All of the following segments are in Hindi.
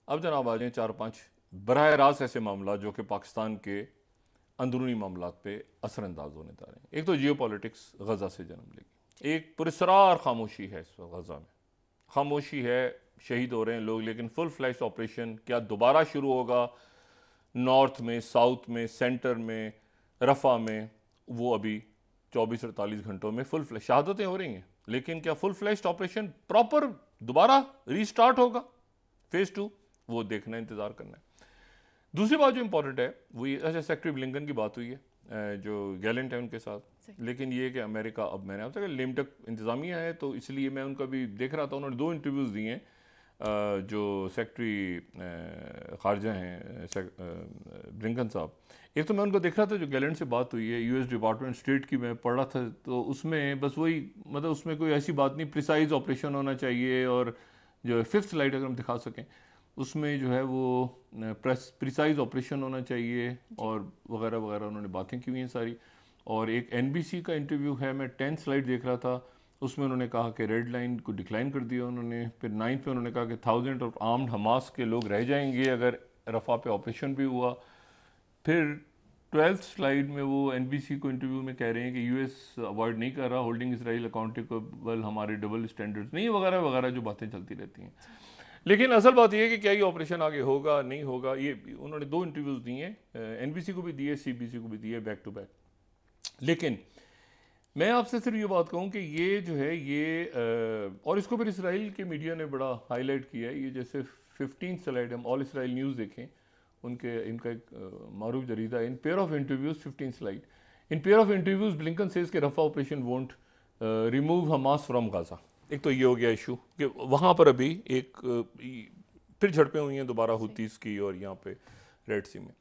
अब जनाब आ जाए 4-5 बराह रास्त ऐसे मामला जो कि पाकिस्तान के अंदरूनी मामला पे असरअंदाज होने जा रहे हैं। एक तो जियो पॉलिटिक्स गज़ा से जन्म लेगी, एक पुरस्रार खामोशी है इस वक्त गज़ा में, खामोशी है, शहीद हो रहे हैं लोग, लेकिन फुल फ्लैश ऑपरेशन क्या दोबारा शुरू होगा नॉर्थ में, साउथ में, सेंटर में, रफ़ा में, वो अभी 24-48 घंटों में फुल फ्लैश शहादतें हो रही हैं, लेकिन क्या फुल फ्लैश ऑपरेशन प्रॉपर दोबारा रीस्टार्ट होगा फेज 2, वो देखना, इंतज़ार करना है। दूसरी बात जो इंपॉर्टेंट है वो ये, अच्छा सेक्रेटरी ब्लिंकन की बात हुई है जो गैलेंट है उनके साथ, लेकिन ये कि अमेरिका, अब मैंने आपसे कहा लेमटक इंतज़ामिया है तो इसलिए मैं उनका भी देख रहा था, उन्होंने 2 इंटरव्यूज़ दिए हैं जो सेक्रेटरी खारजा हैं ब्लिंकन साहब। एक तो मैं उनको देख रहा था जो गैलेंट से बात हुई है यूएस डिपार्टमेंट स्टेट की, मैं पढ़ रहा था तो उसमें बस वही, मतलब उसमें कोई ऐसी बात नहीं, प्रिसाइज ऑपरेशन होना चाहिए, और जो 5th स्लाइड अगर हम दिखा सकें उसमें जो है वो प्रिसाइज ऑपरेशन होना चाहिए और वगैरह वगैरह उन्होंने बातें की हुई हैं सारी। और एक एनबीसी का इंटरव्यू है, मैं 10th स्लाइड देख रहा था, उसमें उन्होंने कहा कि रेड लाइन को डिक्लाइन कर दिया उन्होंने। फिर 9th पे उन्होंने कहा कि 1000 ऑफ आर्म्ड हमास के लोग रह जाएंगे अगर रफ़ा पे ऑपरेशन भी हुआ। फिर 12th स्लाइड में वो एनबीसी को इंटरव्यू में कह रहे हैं कि यूएस अवॉइड नहीं कर रहा, होल्डिंग इसराइल अकाउंटेबल, हमारे डबल स्टैंडर्ड्स नहीं, वगैरह वगैरह जो बातें चलती रहती हैं। लेकिन असल बात यह है कि क्या ये ऑपरेशन आगे होगा नहीं होगा, ये उन्होंने 2 इंटरव्यूज़ दिए हैं, एनबीसी को भी दिए, सीबीसी को भी दिए, बैक टू बैक। लेकिन मैं आपसे सिर्फ ये बात कहूँ कि ये जो है ये और इसको फिर इसराइल के मीडिया ने बड़ा हाईलाइट किया है, ये जैसे 15th स्लाइड हम ऑल इसराइल न्यूज़ देखें, उनके इनका एक मारूफ जरीदा in pair of interviews 15th slide, in pair of interviews Blinken says के Rafah operation won't remove Hamas from Gaza. एक तो ये हो गया इशू कि वहाँ पर अभी एक फिर झड़पें हुई हैं दोबारा हुतीस की और यहाँ पे रेड सी में।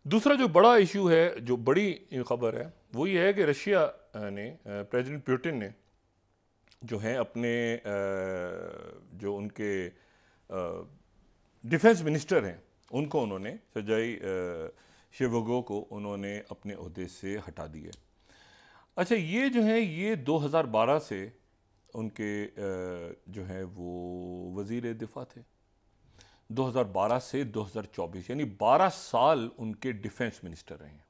दूसरा जो बड़ा इशू है, जो बड़ी खबर है, वो ये है कि रशिया ने, प्रेसिडेंट पुतिन ने जो है अपने जो उनके डिफेंस मिनिस्टर हैं उनको उन्होंने, सर्जेई शोइगु को उन्होंने अपने ओहदे से हटा दिए। अच्छा ये जो है ये 2012 से उनके जो है वो वज़ीर दिफा थे, 2012 से 2024 यानी 12 साल उनके डिफेंस मिनिस्टर रहे हैं।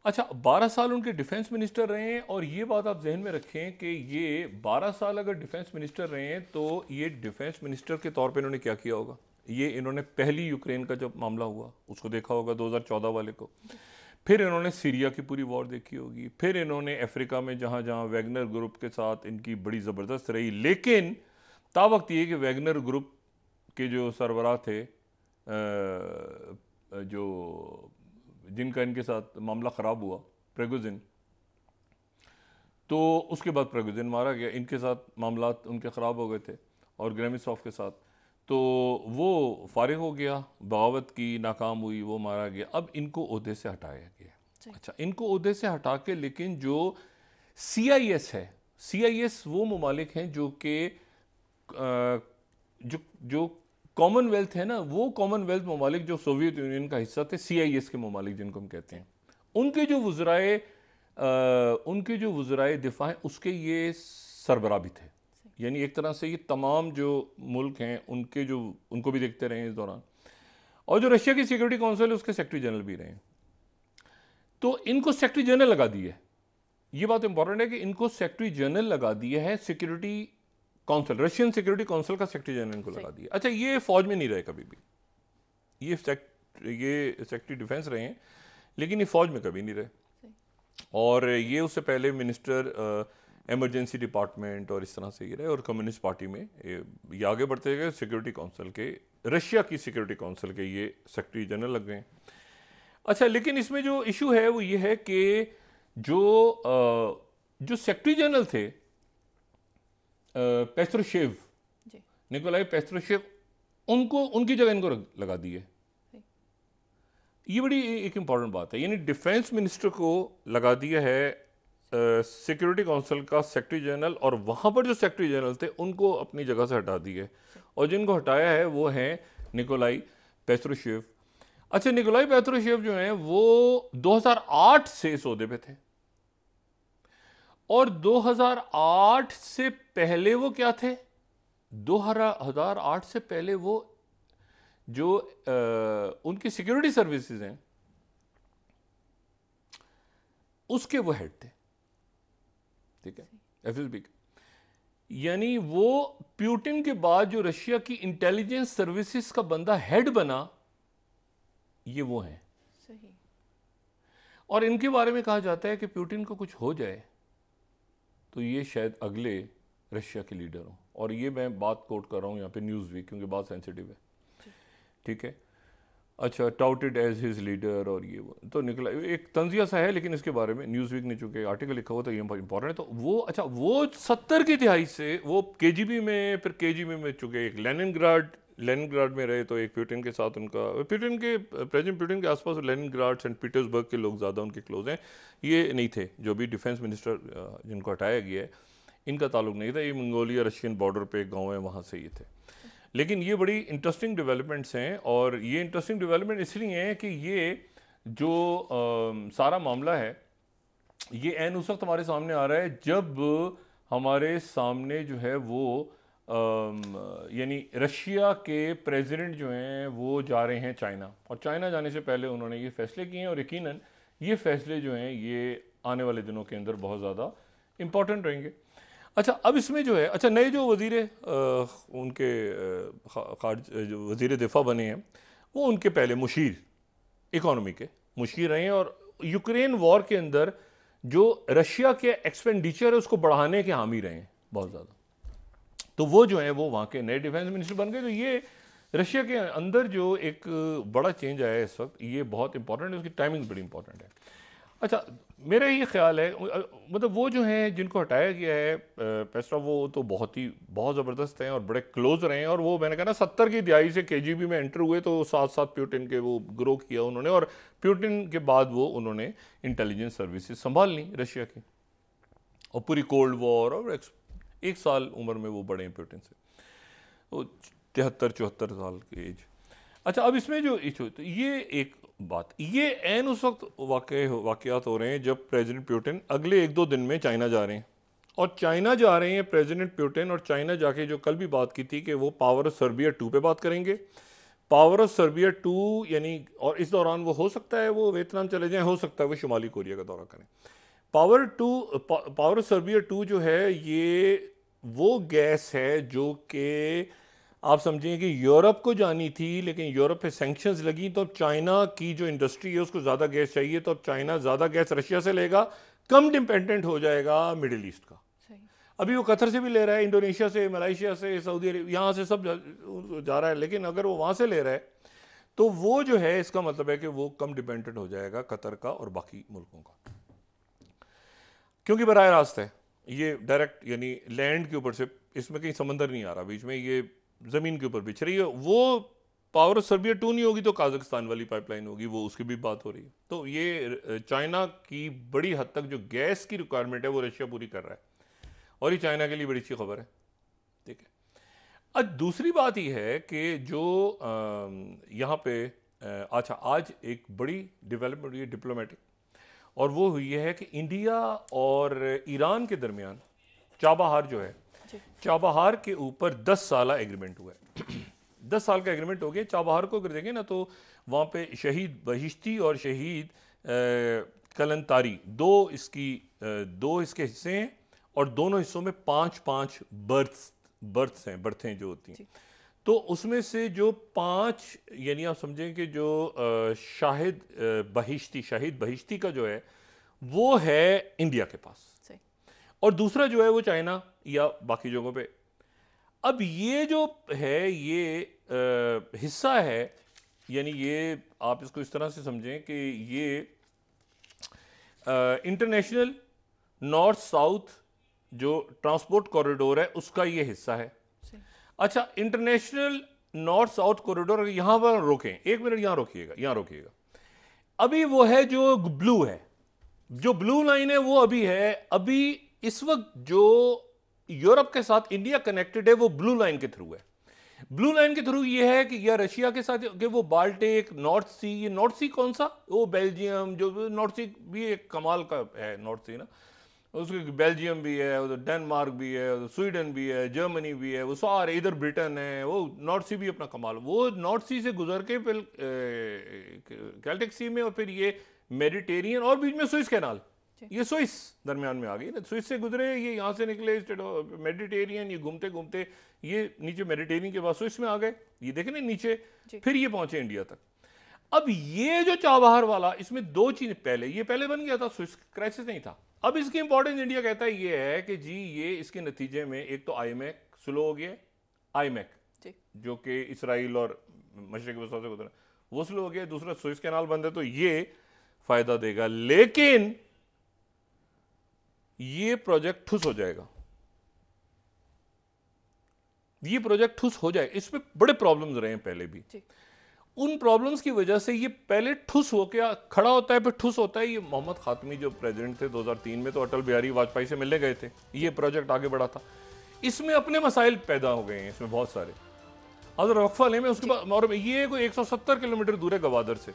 अच्छा 12 साल उनके डिफेंस मिनिस्टर रहे हैं, और ये बात आप जहन में रखें कि ये 12 साल अगर डिफेंस मिनिस्टर रहे हैं तो ये डिफेंस मिनिस्टर के तौर पे इन्होंने क्या किया होगा। ये इन्होंने पहली यूक्रेन का जब मामला हुआ उसको देखा होगा 2014 वाले को, फिर इन्होंने सीरिया की पूरी वॉर देखी होगी, फिर इन्होंने अफ्रीका में जहाँ जहाँ वैगनर ग्रुप के साथ इनकी बड़ी ज़बरदस्त रही, लेकिन तावक्त ये कि वैगनर ग्रुप के जो सरबराह थे जो जिनका इनके साथ मामला ख़राब हुआ, प्रिगोजिन, तो उसके बाद प्रिगोजिन मारा गया, इनके साथ मामला उनके ख़राब हो गए थे और ग्रेमिसॉफ के साथ, तो वो फारिग हो गया, बगावत की, नाकाम हुई, वो मारा गया, अब इनको ओहदे से हटाया गया। अच्छा इनको ओहदे से हटा के, लेकिन जो CIS है, CIS वो ममालिक हैं जो कि जो कॉमनवेल्थ है ना, वो कॉमनवेल्थ ममालिक जो सोवियत यूनियन का हिस्सा थे, CIS के ममालिक जिनको हम कहते हैं, उनके जो वज़राए दिफा हैं उसके ये सरबराह भी थे। यानी एक तरह से ये तमाम जो मुल्क हैं उनके जो उनको भी देखते रहे इस दौरान, और जो रशिया की सिक्योरिटी काउंसिल है उसके सेक्रेटरी जनरल भी रहे हैं, तो इनको सेक्रेटरी जनरल लगा दिया है। ये बात इंपॉर्टेंट है कि इनको सेक्रेटरी जनरल लगा दिया है, security council, Russian security council का सेक्रेटरी जनरल को लगा दिया। अच्छा ये फौज में नहीं रहे कभी भी, ये सेक्रेटरी डिफेंस रहे हैं, लेकिन ये फौज में कभी नहीं रहे, और ये उससे पहले मिनिस्टर इमरजेंसी डिपार्टमेंट और इस तरह से ये रहे, और कम्युनिस्ट पार्टी में ये आगे बढ़ते गए, सिक्योरिटी काउंसिल के, रशिया की सिक्योरिटी काउंसिल के ये सेक्रेटरी जनरल लग गए। अच्छा लेकिन इसमें जो इशू है वो ये है कि जो सेक्रेटरी जनरल थे पेस्ट्रोशेव, निकोलाई पेस्ट्रोशेव, उनको उनकी जगह इनको लगा दिए। ये बड़ी एक इंपॉर्टेंट बात है, यानी डिफेंस मिनिस्टर को लगा दिया है सिक्योरिटी काउंसिल का सेक्रेटरी जनरल, और वहाँ पर जो सेक्रेटरी जनरल थे उनको अपनी जगह से हटा दिए, और जिनको हटाया है वो हैं निकोलाई पेस्ट्रोशेव। अच्छा निकोलाई पेस्ट्रोशेव जो हैं वो 2008 से इस ओहदे पे थे, और 2008 से पहले वो क्या थे, 2008 से पहले वो जो उनकी सिक्योरिटी सर्विसेज हैं उसके वो हेड थे, ठीक है, एफएसबी के। यानी वो प्यूटिन के बाद जो रशिया की इंटेलिजेंस सर्विसेज का बंदा हेड बना, ये वो हैं। सही। और इनके बारे में कहा जाता है कि प्यूटिन को कुछ हो जाए तो ये शायद अगले रशिया के लीडर हों। और ये मैं बात कोट कर रहा हूँ यहाँ पे न्यूज़ वीक, क्योंकि बात सेंसिटिव है, ठीक है। अच्छा, टाउटेड एज हिज लीडर और ये वो तो निकला एक तंजिया सा है, लेकिन इसके बारे में न्यूज़ वीक ने चूंकि आर्टिकल लिखा हुआ तो ये इंपॉर्टेंट है। तो वो अच्छा, वो 70 की तिहाई से वो केजीबी में, फिर केजीबी में चुके, एक लेनिनग्राड में रहे, तो एक प्यूटिन के साथ उनका, प्यूटिन के प्रेसिडेंट प्यूटिन के आसपास लेनिनग्राड, सेंट पीटर्सबर्ग के लोग ज़्यादा उनके क्लोज हैं। ये नहीं थे, जो भी डिफेंस मिनिस्टर जिनको हटाया गया है इनका ताल्लुक नहीं था, ये मंगोलिया रशियन बॉर्डर पे एक गाँव है वहाँ से ये थे। लेकिन ये बड़ी इंटरेस्टिंग डेवलपमेंट्स हैं, और ये इंटरेस्टिंग डेवलपमेंट इसलिए हैं कि ये जो सारा मामला है ये ऐन उस वक्त हमारे सामने आ रहा है जब हमारे सामने जो है वो यानी रशिया के प्रेसिडेंट जो हैं वो जा रहे हैं चाइना, और चाइना जाने से पहले उन्होंने ये फैसले किए हैं, और यकीनन ये फैसले जो हैं ये आने वाले दिनों के अंदर बहुत ज़्यादा इम्पॉर्टेंट रहेंगे। अच्छा, अब इसमें जो है, अच्छा नए जो वज़ीर उनके जो वज़ीर दिफा बने हैं वो उनके पहले मुशीर इकोनॉमी के मुशीर रहे हैं, और यूक्रेन वॉर के अंदर जो रशिया के एक्सपेंडिचर है उसको बढ़ाने के हामी रहे हैं बहुत ज़्यादा। तो वो जो है वो वहाँ के नए डिफेंस मिनिस्टर बन गए। तो ये रशिया के अंदर जो एक बड़ा चेंज आया है इस वक्त, ये बहुत इंपॉर्टेंट है, उसकी टाइमिंग बड़ी इंपॉर्टेंट है। अच्छा, मेरा ये ख्याल है, मतलब वो जो हैं जिनको हटाया गया है पेस्ट्रोव, वो तो बहुत ज़बरदस्त हैं और बड़े क्लोज रहे हैं, और वो मैंने कहा ना 70 की दिहाई से केजीबी में एंटर हुए, तो साथ साथ प्यूटिन के वो ग्रो किया उन्होंने, और प्यूटिन के बाद वो उन्होंने इंटेलिजेंस सर्विसेज संभाल ली रशिया की, और पूरी कोल्ड वॉर, और 1 साल उम्र में वो बड़े हैं प्यूटिन से, वो 73-74 साल की एज। अच्छा, अब इसमें जो इशू, तो ये एक बात, ये ऐन उस वक्त वाकयात हो रहे हैं जब प्रेसिडेंट प्यूटिन अगले 1-2 दिन में चाइना जा रहे हैं, और चाइना जा रहे हैं प्रेसिडेंट प्यूटिन, और चाइना जाके जो कल भी बात की थी कि वो पावर ऑफ सर्बिया 2 पे बात करेंगे। पावर ऑफ सर्बिया 2 यानी, और इस दौरान वो हो सकता है वो वियतनाम चले जाएं, हो सकता है वो शुमाली कोरिया का दौरा करें। पावर ऑफ सर्बिया 2 जो है ये वो गैस है जो कि आप समझें कि यूरोप को जानी थी, लेकिन यूरोप पे सैंक्शंस लगी, तो अब चाइना की जो इंडस्ट्री है उसको ज़्यादा गैस चाहिए, तो अब चाइना ज़्यादा गैस रशिया से लेगा, कम डिपेंडेंट हो जाएगा मिडिल ईस्ट का। अभी वो कतर से भी ले रहा है, इंडोनेशिया से, मलेशिया से, सऊदी अरब, यहाँ से सब जा रहा है, लेकिन अगर वो वहाँ से ले रहा है तो वो जो है इसका मतलब है कि वो कम डिपेंडेंट हो जाएगा कतर का और बाकी मुल्कों का, क्योंकि बराह रास्त है ये डायरेक्ट, यानी लैंड के ऊपर से, इसमें कहीं समंदर नहीं आ रहा बीच में, ये ज़मीन के ऊपर बिछ रही है। वो पावर ऑफ सर्बिया 2 नहीं होगी तो काज़ाकिस्तान वाली पाइपलाइन होगी, वो उसकी भी बात हो रही है। तो ये चाइना की बड़ी हद तक जो गैस की रिक्वायरमेंट है वो रशिया पूरी कर रहा है, और ये चाइना के लिए बड़ी अच्छी खबर है, ठीक है। अब दूसरी बात ये है कि जो यहाँ पे अच्छा, आज एक बड़ी डेवलपमेंट हुई है डिप्लोमेटिक, और वो हुई है कि इंडिया और ईरान के दरमियान चाबहार जो है, चाबहार के ऊपर 10 साल एग्रीमेंट हुआ है। 10 साल का एग्रीमेंट हो गया। चाबहार को अगर देखें ना तो वहाँ पे शहीद बहिश्ती और शहीद कलंतारी दो इसके हिस्से हैं, और दोनों हिस्सों में 5-5 बर्थें जो होती हैं। तो उसमें से जो 5, यानी आप समझें कि जो शहीद बहिश्ती का जो है वो है इंडिया के पास, और दूसरा जो है वो चाइना या बाकी जगहों पे। अब ये जो है ये हिस्सा है, यानी ये आप इसको इस तरह से समझें कि ये इंटरनेशनल नॉर्थ साउथ जो ट्रांसपोर्ट कॉरिडोर है उसका ये हिस्सा है। अच्छा, इंटरनेशनल नॉर्थ साउथ कॉरिडोर, यहां पर रोकें, 1 मिनट यहां रोकिएगा। अभी वो है जो ब्लू है, जो ब्लू लाइन है वो अभी है, अभी इस वक्त जो यूरोप के साथ इंडिया कनेक्टेड है वो ब्लू लाइन के थ्रू है। ब्लू लाइन के थ्रू ये है कि या रशिया के साथ कि वो बाल्टिक, नॉर्थ सी, ये नॉर्थ सी कौन सा, वो बेल्जियम, जो नॉर्थ सी भी एक कमाल का है नॉर्थ सी ना, उसके बेल्जियम भी है, उधर डेनमार्क भी है, उधर स्वीडन भी है, जर्मनी भी है, वो सारे इधर ब्रिटेन है, वो नॉर्थ सी भी अपना कमाल, वो नॉर्थ सी से गुजर के फिर कैल्टिक सी में और फिर ये मेडिटेरियन और बीच में स्विस कैनाल, ये स्विस दरमियान में आ गई ना, स्विस से गुजरे, ये यहाँ से निकले मेडिटेरियन, ये घूमते घूमते ये नीचे मेडिटेरियन के बाद स्विस में आ गए, ये देखें ना नीचे, फिर ये पहुंचे इंडिया तक। अब ये जो चाबहार वाला, इसमें दो चीजें, पहले ये पहले बन गया था, स्विस क्राइसिस नहीं था। अब इसकी इंपॉर्टेंस इंडिया कहता है ये है कि जी ये इसके नतीजे में एक तो आईमैक स्लो हो गया, आईमैक जो कि इसराइल और मशरिक वसा से गुजरा वो स्लो हो गया, दूसरा स्विस कैनाल बंद है, तो ये फायदा देगा, लेकिन ये प्रोजेक्ट ठुस हो जाएगा, ये प्रोजेक्ट ठुस हो जाए, इसमें बड़े प्रॉब्लम्स रहे हैं पहले भी, उन प्रॉब्लम्स की वजह से ये पहले ठुस होकर खड़ा होता है, फिर ठुस होता है। ये मोहम्मद खातमी जो प्रेसिडेंट थे 2003 में, तो अटल बिहारी वाजपेयी से मिलने गए थे, ये प्रोजेक्ट आगे बढ़ा था, इसमें अपने मसाइल पैदा हो गए हैं, इसमें बहुत सारे, अगर वक्फा लें में उसके बाद, और ये कोई 170 किलोमीटर दूर है गवादर से,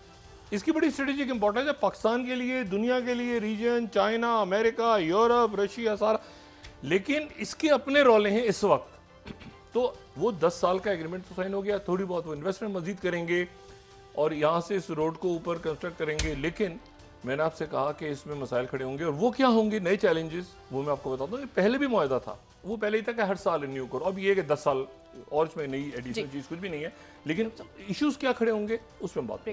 इसकी बड़ी स्ट्रेटेजिक इंपॉर्टेंस है पाकिस्तान के लिए, दुनिया के लिए, region, China, America, Europe, Russia, सारा, लेकिन इसके अपने रोले हैं इस वक्त। तो वो 10 साल का एग्रीमेंट तो साइन हो गया, थोड़ी बहुत वो इन्वेस्टमेंट मजीद करेंगे और यहाँ से इस रोड को ऊपर कंस्ट्रक्ट करेंगे, लेकिन मैंने आपसे कहा कि इसमें मसाइल खड़े होंगे, और वो क्या होंगे नए चैलेंजेस, वो मैं आपको बताता हूँ। पहले भी मुआहदा था, वो पहले ही था कि हर साल रिन्यू करो, अब ये कि 10 साल और इसमें नई एडिशनल चीज़ कुछ भी नहीं है, लेकिन इश्यूज क्या खड़े होंगे उसमें बात